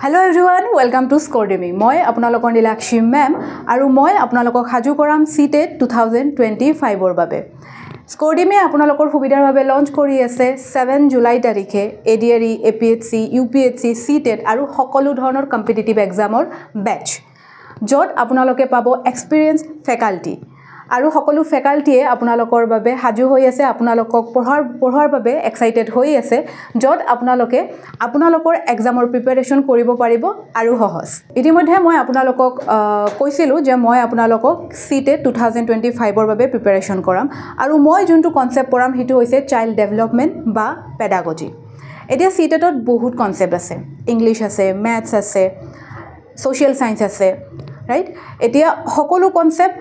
Hello everyone, welcome to Scordemy. মই আপোনালোকৰ Nilakshi ma'am আৰু মই আপোনালোকক হাজু কৰাম CTET 2025 ৰ বাবে। Scordemy আপোনালোকৰ সুবিধাৰ বাবে লঞ্চ কৰি আছে 7 জুলাই তাৰিখে ADRE, APHC, UPHC, CTET আৰু সকলো ধৰণৰ কম্পিটিটিভ এক্সামৰ বেচ। য'ত আপোনালোকে পাব এক্সপেৰিয়েন্স ফেকাল্টি আৰু সকলো ফেকাল্টিয়ে আপোনালোকৰ বাবে হাজু হৈ আছে, আপোনালোকক পঢ়াৰ বাবে এক্সাইটেড হৈ আছে, য'ত আপোনালোকে আপোনালোকৰ এক্সামৰ প্ৰিপাৰেচন কৰিব পাৰিব আৰু সহজ। ইতিমধ্যে মই আপোনালোকক কৈছিলোঁ যে মই আপোনালোকক CTET 2025 ৰ বাবে প্ৰিপাৰেচন কৰাম আৰু মই যোনটো কনসেপ্ট পঢ়াম সেইটো হৈছে চাইল্ড ডেভেলপমেন্ট বা পেডাগজি। এতিয়া CTET ত বহুত কনসেপ্ট আছে, ইংলিশ আছে, ম্যাথছ আছে, সোশ্যাল সায়েন্স আছে, ৰাইট? এতিয়া সকলো কনসেপ্ট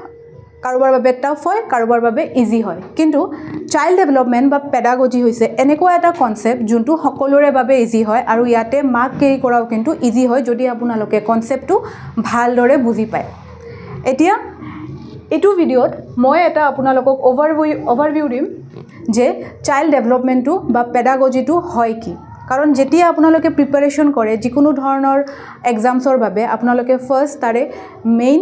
কাৰোবাৰ বাবে টাফ হয়, কাৰোবাৰ বাবে ইজি হয়, কিন্তু চাইল্ড ডেভেলপমেন্ট বা পেডাগজি হৈছে এনেকুৱা এটা কনসেপ্ট যোনটো সকলোৰে বাবে ইজি হয় আৰু ইয়াতে মাৰ্ক কেৰি কৰাও কিন্তু ইজি হয় যদি আপোনালোকে কনসেপ্টটো ভালদৰে বুজি পায়। এতিয়া এইটো ভিডিঅ'ত মই এটা আপোনালোকক অভাৰভিউ দিম যে চাইল্ড ডেভেলপমেন্টটো বা পেডাগজিটো হয় কি। কাৰণ যেতিয়া আপোনালোকে প্ৰিপাৰেচন কৰে যিকোনো ধৰণৰ এক্সামছৰ বাবে আপোনালোকে ফাৰ্স্ট তাৰে মেইন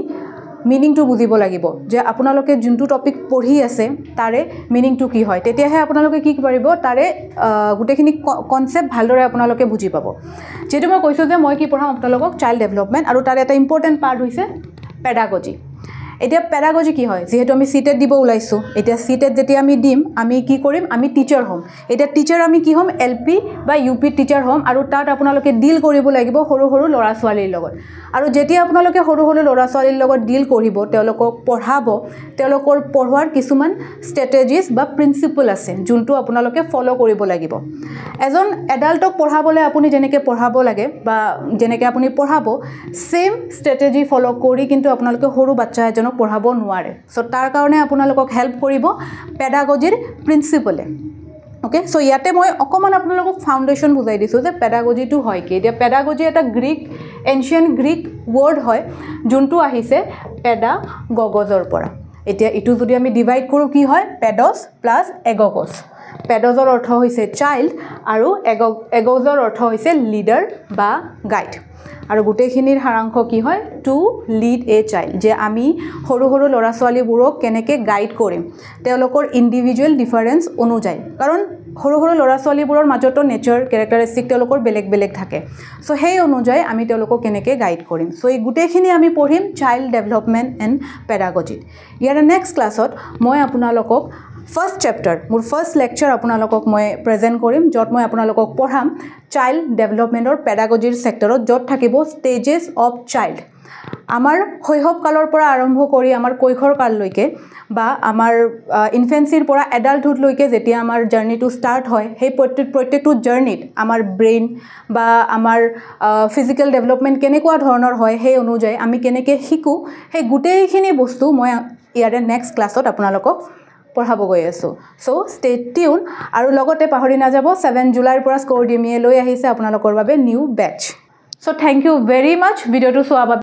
মিনিংটো বুজিব লাগিব যে আপোনালোকে যোনটো টপিক পঢ়ি আছে তাৰে মিনিংটো কি হয়, তেতিয়াহে আপোনালোকে কি পাৰিব তাৰে গোটেইখিনি কনসেপ্ট ভালদৰে আপোনালোকে বুজি পাব। যেটো মই কৈছো যে মই কি পঢ়াম আপোনালোকক চাইল্ড ডেভেলপমেন্ট আৰু তাৰে এটা ইম্পৰ্টেন্ট পাৰ্ট হৈছে পেডাগজি। এতিয়া পেডাগজি কি হয়, যেহেতু আমি CTET দিব ওলাইছো, এতিয়া CTET যেতিয়া আমি দিম আমি কি কৰিম, আমি টিচাৰ হ'ম। এতিয়া টিচাৰ আমি কি হ'ম, LP বা UP টিচাৰ হ'ম আৰু তাত আপোনালোকে ডিল কৰিব লাগিব সৰু সৰু ল'ৰা ছোৱালীৰ লগত। আৰু যেতিয়া আপোনালোকে সৰু সৰু ল'ৰা ছোৱালীৰ লগত ডিল কৰিব, তেওঁলোকক পঢ়াব, তেওঁলোকৰ পঢ়োৱাৰ কিছুমান ষ্ট্ৰেটেজিজ বা প্ৰিন্সিপল আছে যোনটো আপোনালোকে ফলো কৰিব লাগিব। এজন এডাল্টক পঢ়াবলৈ আপুনি যেনেকৈ পঢ়াব লাগে বা যেনেকৈ আপুনি পঢ়াব, সেম ষ্ট্ৰেটেজি ফলো কৰি কিন্তু আপোনালোকে সৰু বাচ্চা এজনক পঢ়াব নোৱাৰে। সো তাৰ কাৰণে আপোনালোকক হেল্প কৰিব পেডাগজিৰ প্ৰিন্সিপলে। ওকে, সো ইয়াতে মই অকমান আপোনালোকক ফাউন্ডেশন বুজাই দিছো যে পেডাগজিটো হয় কি। এতিয়া পেডাগজি এটা এনশিয়েন্ট গ্ৰীক ৱৰ্ড হয় যোনটো আহিছে পেডাগগজৰ পৰা। এতিয়া ইটো যদি আমি ডিভাইড কৰো কি হয়, পেডস প্লাস এগগস। পেডসৰ অৰ্থ হৈছে চাইল্ড আৰু এগগজৰ অৰ্থ হৈছে লিডাৰ বা গাইড। আৰু গোটেইখিনিৰ সাৰাংশ কি হয়, টু লিড এ চাইল্ড, যে আমি সৰু সৰু ল'ৰা ছোৱালীবোৰক কেনেকৈ গাইড কৰিম তেওঁলোকৰ ইণ্ডিভিজুৱেল ডিফাৰেন্স অনুযায়ী। কাৰণ সৰু সৰু ল'ৰা ছোৱালীবোৰৰ মাজতো নেচাৰ কেৰেক্টাৰিষ্টিক তেওঁলোকৰ বেলেগ বেলেগ থাকে। সো সেই অনুযায়ী আমি তেওঁলোকক কেনেকৈ গাইড কৰিম। সো এই গোটেইখিনি আমি পঢ়িম চাইল্ড ডেভেলপমেন্ট এণ্ড পেডাগজিত। ইয়াৰ নেক্সট ক্লাছত মই আপোনালোকক ফাৰ্স্ট চেপ্টাৰ, মোৰ ফাৰ্স্ট লেকচাৰ আপোনালোকক মই প্ৰেজেন্ট কৰিম, য'ত মই আপোনালোকক পঢ়াম চাইল্ড ডেভেলপমেন্টৰ পেডাগজিৰ সেক্টৰত, য'ত থাকিব ষ্টেজেছ অফ চাইল্ড। আমাৰ শৈশৱ কালৰ পৰা আৰম্ভ কৰি আমাৰ কৈশোৰ কাললৈকে বা আমাৰ ইনফেন্সিৰ পৰা এডাল্টহুডলৈকে যেতিয়া আমাৰ জাৰ্নিটো ষ্টাৰ্ট হয়, সেই প্ৰত্যেকটো জাৰ্নিত আমাৰ ব্ৰেইন বা আমাৰ ফিজিকেল ডেভেলপমেন্ট কেনেকুৱা ধৰণৰ হয়, সেই অনুযায়ী আমি কেনেকৈ শিকো, সেই গোটেইখিনি বস্তু মই ইয়াৰে নেক্সট ক্লাছত আপোনালোকক পঢ়াব গৈ আছো। সো ষ্টে টিউন আৰু লগতে পাহৰি নাযাব 7 জুলাইৰ পৰা স্কৰডিমিয়ে লৈ আহিছে আপোনালোকৰ বাবে new batch. So thank you very much ভিডিঅ'টো চোৱাৰ বাবে।